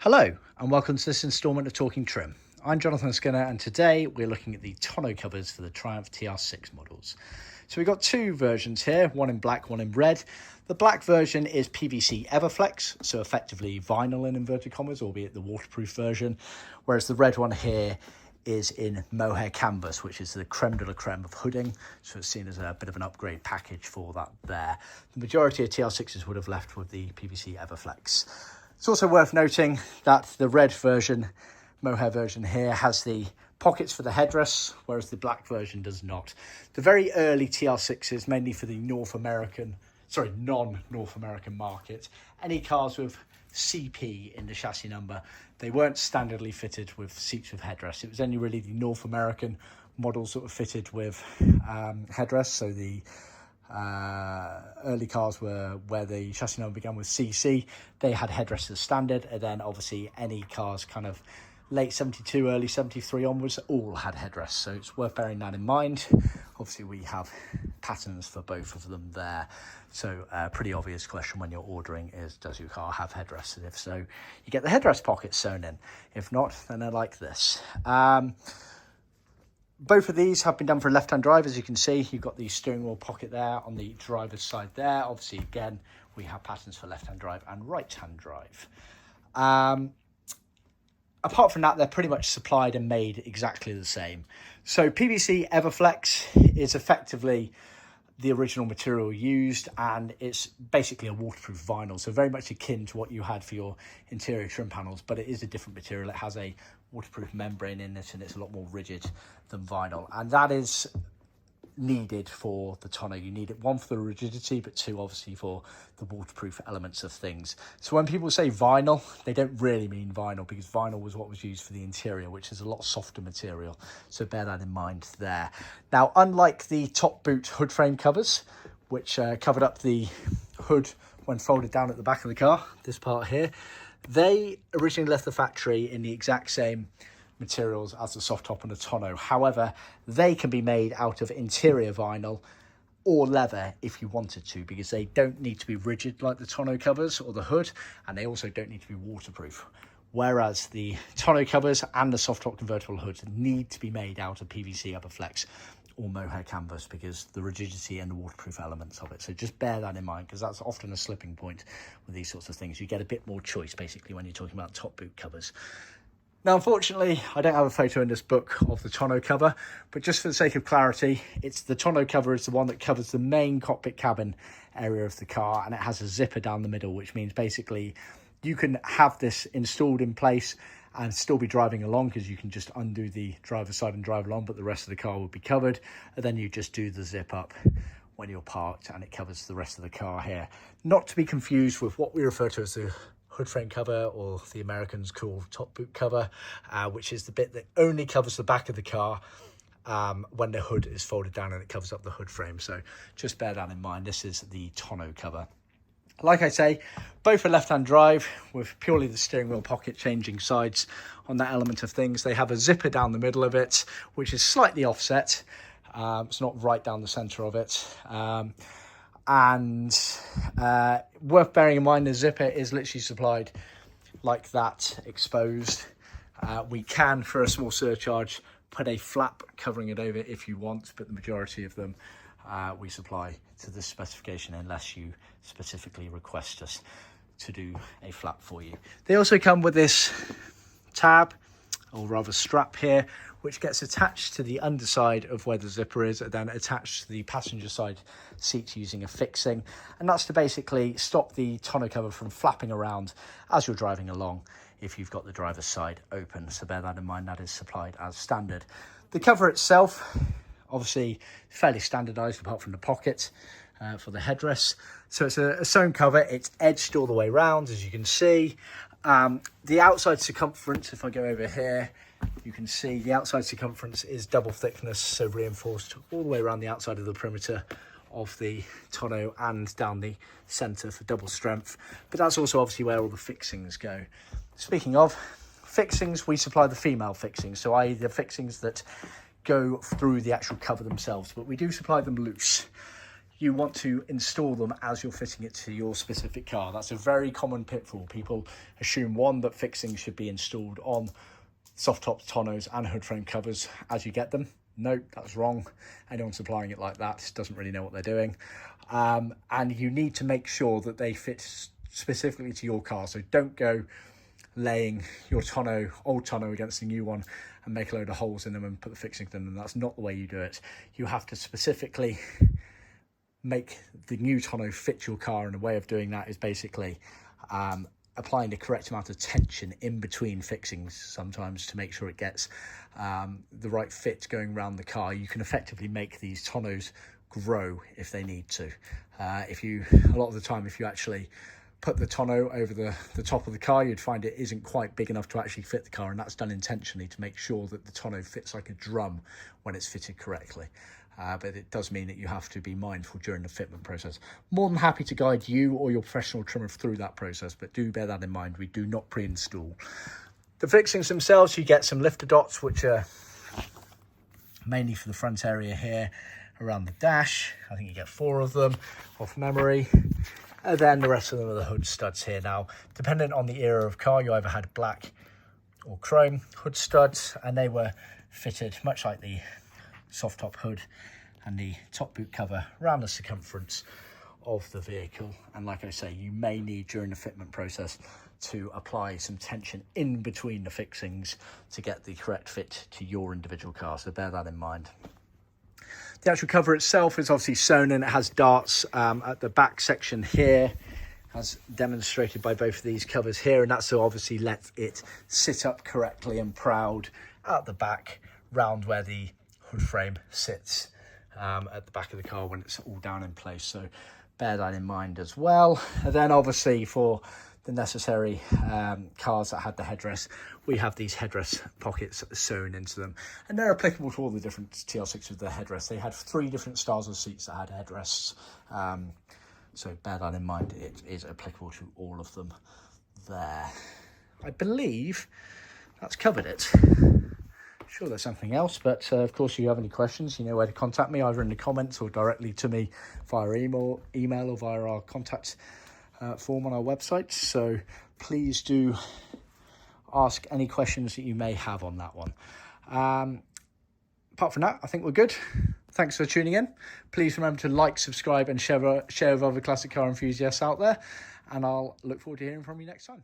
Hello and welcome to this instalment of Talkin Trim. I'm Jonathon Skinner and today we're looking at the tonneau covers for the Triumph TR6 models. So we've got two versions here, one in black, one in red. The black version is PVC Everflex, so effectively vinyl in inverted commas, albeit the waterproof version, whereas the red one here is in Mohair Canvas, which is the creme de la creme of hooding, so it's seen as a bit of an upgrade package for that there. The majority of TR6s would have left with the PVC Everflex. It's also worth noting that the red version, Mohair version here, has the pockets for the headrests, whereas the black version does not. The very early TR6s, mainly for the non-North American market, any cars with CP in the chassis number, they weren't standardly fitted with seats with headrests. It was only really the North American models that were fitted with headrests. So the early cars were where the chassis number began with CC. They had headrests as standard, and then obviously any cars kind of late 72, early 73 onwards all had headrests. So it's worth bearing that in mind. Obviously we have patterns for both of them there. So a pretty obvious question when you're ordering is, does your car have headrests? And if so, you get the headrest pockets sewn in. If not, then they're like this. Both of these have been done for left-hand drive. As you can see, you've got the steering wheel pocket there on the driver's side there. Obviously, again, we have patterns for left-hand drive and right-hand drive. Apart from that, they're pretty much supplied and made exactly the same. So PVC Everflex is effectively the original material used, and it's basically a waterproof vinyl, so very much akin to what you had for your interior trim panels, but it is a different material. It has a waterproof membrane in it, and it's a lot more rigid than vinyl, and that is needed for the tonneau. You need it, one, for the rigidity, but two, obviously, for the waterproof elements of things. So when people say vinyl, they don't really mean vinyl, because vinyl was what was used for the interior, which is a lot softer material. So bear that in mind there. Now, unlike the top boot hood frame covers, which covered up the hood when folded down at the back of the car, this part here, they originally left the factory in the exact same materials as the soft top and the tonneau. However, they can be made out of interior vinyl or leather if you wanted to, because they don't need to be rigid like the tonneau covers or the hood, and they also don't need to be waterproof. Whereas the tonneau covers and the soft top convertible hoods need to be made out of PVC Everflex or Mohair Canvas, because the rigidity and the waterproof elements of it. So just bear that in mind, because that's often a slipping point with these sorts of things. You get a bit more choice basically when you're talking about top boot covers. Now, unfortunately, I don't have a photo in this book of the tonneau cover, but just for the sake of clarity, it's the tonneau cover is the one that covers the main cockpit cabin area of the car, and it has a zipper down the middle, which means basically you can have this installed in place and still be driving along, because you can just undo the driver's side and drive along, but the rest of the car will be covered, and then you just do the zip up when you're parked and it covers the rest of the car here. Not to be confused with what we refer to as the hood frame cover, or the Americans call top boot cover, which is the bit that only covers the back of the car when the hood is folded down and it covers up the hood frame. So just bear that in mind. This is the tonneau cover. Like I say, both are left-hand drive with purely the steering wheel pocket changing sides on that element of things. They have a zipper down the middle of it, which is slightly offset. It's not right down the center of it. And worth bearing in mind, the zipper is literally supplied like that, exposed. We can, for a small surcharge, put a flap covering it over if you want, but the majority of them we supply to this specification unless you specifically request us to do a flap for you. They also come with this tab, or rather strap here, which gets attached to the underside of where the zipper is, and then attached to the passenger side seat using a fixing. And that's to basically stop the tonneau cover from flapping around as you're driving along if you've got the driver's side open. So bear that in mind, that is supplied as standard. The cover itself, obviously fairly standardized apart from the pocket for the headrest. So it's a sewn cover, it's edged all the way around, as you can see. The outside circumference, if I go over here, you can see the outside circumference is double thickness, so reinforced all the way around the outside of the perimeter of the tonneau and down the center for double strength. But that's also obviously where all the fixings go. Speaking of fixings, we supply the female fixings, so i.e. the fixings that go through the actual cover themselves, but we do supply them loose. you want to install them as you're fitting it to your specific car. That's a very common pitfall. People assume, one, that fixings should be installed on soft top tonneaus and hood frame covers as you get them. No, that's wrong. Anyone supplying it like that doesn't really know what they're doing. And you need to make sure that they fit specifically to your car. So don't go laying your tonneau, old tonneau, against a new one and make a load of holes in them and put the fixings in them. That's not the way you do it. You have to specifically make the new tonneau fit your car, and a way of doing that is basically applying the correct amount of tension in between fixings sometimes to make sure it gets the right fit going around the car. You can effectively make these tonneaus grow if they need to. A lot of the time, if you actually put the tonneau over the top of the car, you'd find it isn't quite big enough to actually fit the car, and that's done intentionally to make sure that the tonneau fits like a drum when it's fitted correctly. But it does mean that you have to be mindful during the fitment process. More than happy to guide you or your professional trimmer through that process, but do bear that in mind. We do not pre-install. The fixings themselves, you get some lifter dots, which are mainly for the front area here around the dash. I think you get 4 of them off memory. And then the rest of them are the hood studs here. Now, depending on the era of car, you either had black or chrome hood studs, and they were fitted much like the soft top hood and the top boot cover around the circumference of the vehicle. And like I say, you may need during the fitment process to apply some tension in between the fixings to get the correct fit to your individual car, so bear that in mind. The actual cover itself is obviously sewn in. It has darts at the back section here, as demonstrated by both of these covers here, and that's to obviously let it sit up correctly and proud at the back round where the hood frame sits at the back of the car when it's all down in place. So bear that in mind as well. And then obviously for the necessary cars that had the headrest, we have these headrest pockets sewn into them, and they're applicable to all the different TR6 with the headrest. They had 3 different styles of seats that had headrests, so bear that in mind. It is applicable to all of them there. I believe that's covered it. Sure, there's something else, but of course, if you have any questions, you know where to contact me, either in the comments or directly to me via email or via our contact form on our website. So please do ask any questions that you may have on that one. Apart from that, I think we're good. Thanks for tuning in. Please remember to like, subscribe and share with other classic car enthusiasts out there, and I'll look forward to hearing from you next time.